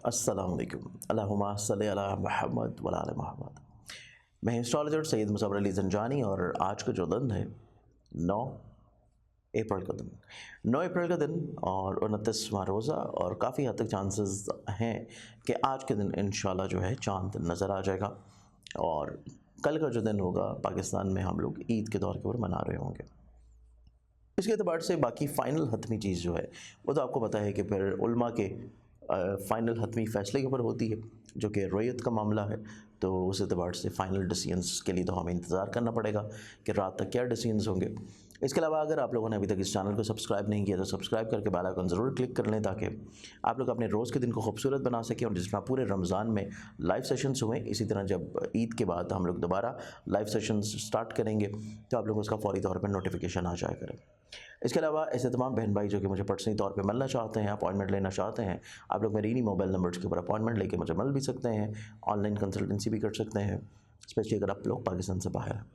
अस्सलामुअलैकुम अल्लाहुम्मा सल्लि अला मुहम्मद व अला आलि मुहम्मद। मैं एस्ट्रोलॉजर सैयद मुसव्वर अली ज़ंजानी और आज का जो दिन है 9 अप्रैल का दिन 9 अप्रैल का दिन और 29वां रोज़ा और काफ़ी हद तक चांसेस हैं कि आज के दिन इंशाल्लाह जो है चाँद नज़र आ जाएगा। और कल का जो दिन होगा पाकिस्तान में हम लोग ईद के तौर के ऊपर मना रहे होंगे। इसके एतबार से बाकी फ़ाइनल हतमी चीज़ जो है वो तो आपको पता है कि फिर उलमा के फ़ाइनल हतमी फ़ैसले के ऊपर होती है, जो कि रोयत का मामला है। तो उस एतबार से फ़ाइनल डिसीजंस के लिए तो हमें इंतज़ार करना पड़ेगा कि रात तक क्या डिसीजंस होंगे। इसके अलावा अगर आप लोगों ने अभी तक इस चैनल को सब्सक्राइब नहीं किया तो सब्सक्राइब करके बेल आइकन ज़रूर क्लिक कर लें, ताकि आप लोग अपने रोज़ के दिन को खूबसूरत बना सकें। और जिस तरह पूरे रमज़ान में लाइव सेशंस हुए, इसी तरह जब ईद के बाद हम लोग दोबारा लाइव सेशंस स्टार्ट करेंगे तो आप लोगों को उसका फ़ौरी तौर पर नोटिफिकेशन आ जाया करें। इसके अलावा ऐसे तमाम बहन भाई जो कि मुझे पर्सनली तौर पे मिलना चाहते हैं, अपॉइंटमेंट लेना चाहते हैं, आप लोग मेरे इन्हीं मोबाइल नंबर्स के ऊपर अपॉइंटमेंट लेके मुझे मिल भी सकते हैं, ऑनलाइन कंसल्टेंसी भी कर सकते हैं, स्पेशली अगर आप लोग पाकिस्तान से बाहर हैं।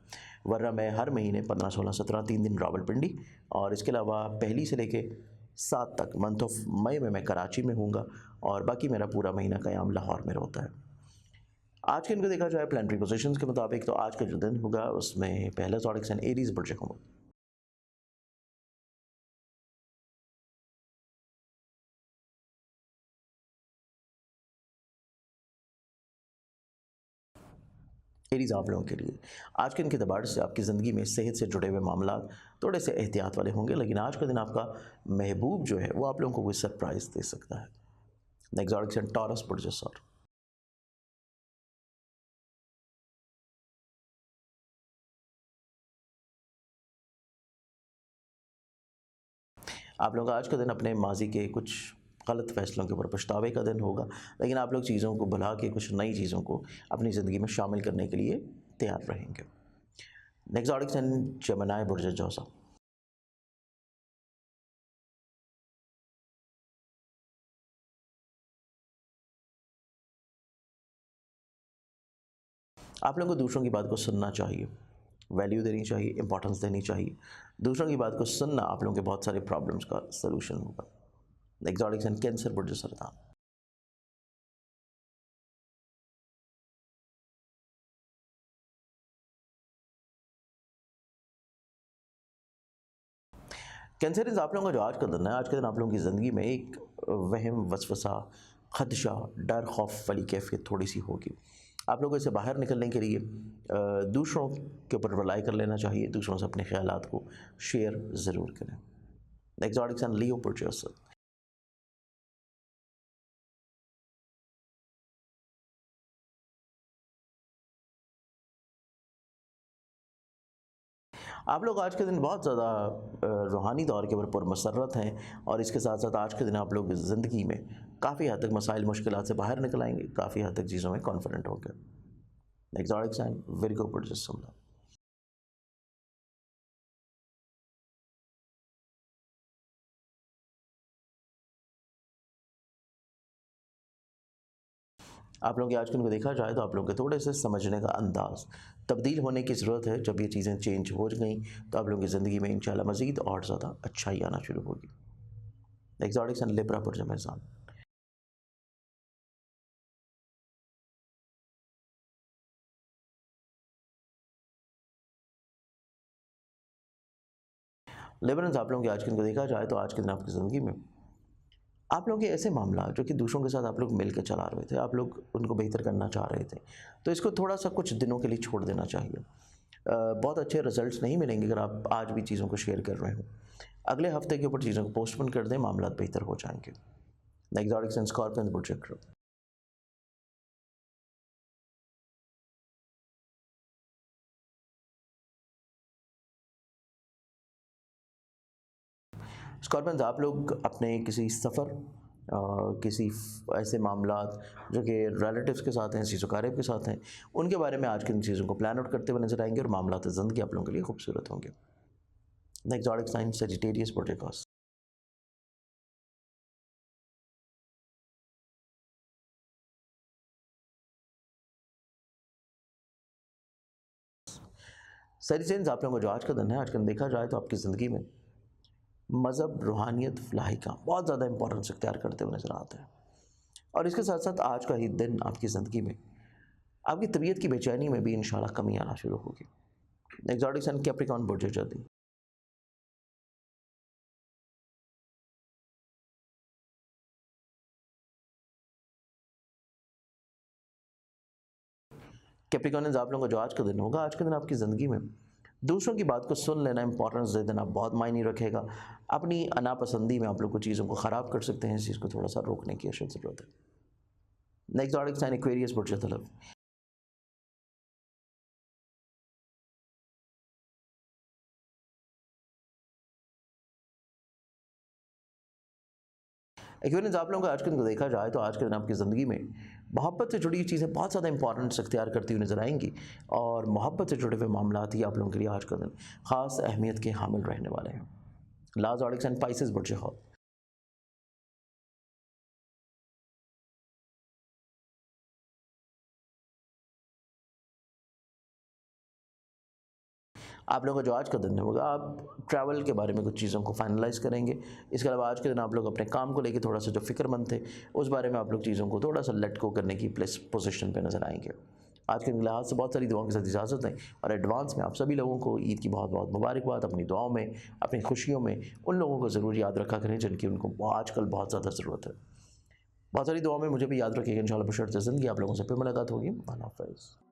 वरना मैं हर महीने 15, 16, 17 3 दिन रावलपिंडी और इसके अलावा पहली से लेके 7 तक मंथ ऑफ मई में मैं कराची में हूँगा और बाकी मेरा पूरा महीना क़याम लाहौर में होता है। आज के दिन को देखा जाए प्लानिटरी पोजीशंस के मुताबिक तो आज का जो दिन होगा उसमें पहला ज़ोडिक साइन एरीज़ बुर्ज होगा। एरीज़ आप लोगों के लिए आज के दिन के एतबार से आपकी ज़िंदगी में सेहत से जुड़े हुए मामला थोड़े से एहतियात वाले होंगे, लेकिन आज का दिन आपका महबूब जो है वो आप लोगों को कोई सरप्राइज़ दे सकता है। नेक्स्ट ज़ोडिक साइन टॉरस बुर्ज और आप लोग आज का दिन अपने माजी के कुछ गलत फ़ैसलों के ऊपर पछतावे का दिन होगा, लेकिन आप लोग चीज़ों को भुला के कुछ नई चीज़ों को अपनी ज़िंदगी में शामिल करने के लिए तैयार रहेंगे। नेक्स्ट ज़ोडिक साइन जेमिनी बुर्ज जोज़ा। आप लोगों को दूसरों की बात को सुनना चाहिए, वैल्यू देनी चाहिए, इंपॉर्टेंस देनी चाहिए। दूसरों की बात को सुनना आप लोगों के बहुत सारे प्रॉब्लम्स का सलूशन होगा। एग्जॉटिक्स एंड कैंसर बुर्ज सरतान। कैंसर आप लोगों का जो आज का दिन है, आज के दिन आप लोगों की ज़िंदगी में एक वहम, वसवसा, खदशा, डर, खौफ वाली कैफियत थोड़ी सी होगी। आप लोगों को इससे बाहर निकलने के लिए दूसरों के ऊपर रिलाई कर लेना चाहिए, दूसरों से अपने ख्यालात को शेयर ज़रूर करें। एग्जॉटिक्स एंड लियो बुर्ज। आप लोग आज के दिन बहुत ज़्यादा रूहानी तौर के ऊपर पुरमसरत हैं और इसके साथ साथ आज के दिन आप लोग ज़िंदगी में काफ़ी हद तक मसाइल मुश्किलात से बाहर निकल आएंगे, काफ़ी हद तक चीज़ों में कॉन्फिडेंट होंगे। एग्जॉटिक साइन विर्गो बुर्ज। आप लोग आज के दिन को देखा जाए तो आप लोगों के थोड़े से समझने का अंदाज़ तब्दील होने की ज़रूरत है। जब ये चीज़ें चेंज हो गई तो आप लोगों की ज़िंदगी में इंशाल्लाह मज़ीद और ज़्यादा अच्छाई आना शुरू होगी। एग्जॉटिक साइन लिब्रा बुर्ज मेज़ान। लिबरल्स आप लोगों के आज के दिन को देखा जाए तो आज के दिन आपकी ज़िंदगी में आप लोगों के ऐसे मामला जो कि दूसरों के साथ आप लोग मिल के चला रहे थे, आप लोग उनको बेहतर करना चाह रहे थे, तो इसको थोड़ा सा कुछ दिनों के लिए छोड़ देना चाहिए। बहुत अच्छे रिजल्ट्स नहीं मिलेंगे अगर आप आज भी चीज़ों को शेयर कर रहे हो। अगले हफ्ते के ऊपर चीज़ों को पोस्टपोन कर दें, मामला बेहतर हो जाएंगे। एग्जॉटिक्स एंड स्कॉर्पियंस बुर्ज चक्र। स्कॉर्पियंस आप लोग अपने किसी सफ़र किसी ऐसे मामलात जो कि रिलेटिव्स के साथ हैं, सीज़ोकारिब के साथ हैं, उनके बारे में आज की इन चीज़ों को प्लान आउट करते हुए नजर आएंगे और मामलात ज़िंदगी आप लोगों के लिए खूबसूरत होंगे। Exotic sign Sagittarius project. Sagittarians आप लोगों को जो आज का दिन है, आज का दिन देखा जाए तो आपकी ज़िंदगी में मज़हब, रूहानियत, लाहिका बहुत ज़्यादा इंपॉर्टेंस इख्तियार करते हुए नजर आते हैं। और इसके साथ साथ आज का ही दिन आपकी ज़िंदगी में आपकी तबीयत की बेचैनी में भी इंशाल्लाह कमी आना शुरू होगी। एग्जॉटिक सन कैप्रिकॉर्न बुर्ज जल्दी कैप्रिकॉर्नियंस आप लोगों का जो आज का दिन होगा, आज के दिन आपकी ज़िंदगी में दूसरों की बात को सुन लेना, इंपॉर्टेंस दे देना बहुत मायने रखेगा। अपनी अनापसंदी में आप लोग को चीज़ों को ख़राब कर सकते हैं, इस चीज़ को थोड़ा सा रोकने की अशद ज़रूरत है। नेक्स्ट ऑडिक साइन एक्वेरियस बुर्ज तलब एक्वेरियंस आप लोगों का आज के दिन को देखा जाए तो आज के दिन आपकी ज़िंदगी में मोहब्बत से जुड़ी चीज़ें बहुत ज़्यादा इंपॉर्टेंस अख्तियार करती हुई नज़र आएंगी और मोहब्बत से जुड़े हुए मामला ही आप लोगों के लिए आज का दिन ख़ास अहमियत के हामिल रहने वाले हैं। लाज ऑडिक्स एंड पाइसेस बुर्ज हौल आप लोगों का जो आज का दिन होगा, आप ट्रैवल के बारे में कुछ चीज़ों को फाइनलाइज़ करेंगे। इसके अलावा आज के दिन आप लोग अपने काम को लेकर थोड़ा सा जो फ़िक्रमंद थे, उस बारे में आप लोग चीज़ों को थोड़ा सा लेट गो करने की पोजीशन पे नज़र आएंगे। आज के लिहाज से बहुत सारी दुआओं के साथ इजाज़त दें और एडवांस में आप सभी लोगों को ईद की बहुत बहुत मुबारकबाद। अपनी दुआओं में, अपनी खुशियों में उन लोगों को ज़रूर याद रखा करें जिनकी उनको आजकल बहुत ज़्यादा ज़रूरत है। बहुत सारी दुआओं में मुझे भी याद रखिएगा। इंशाल्लाह बशर्ते ज़िंदगी आप लोगों से फिर मुलाकात होगी। अल्लाह हाफ़िज़।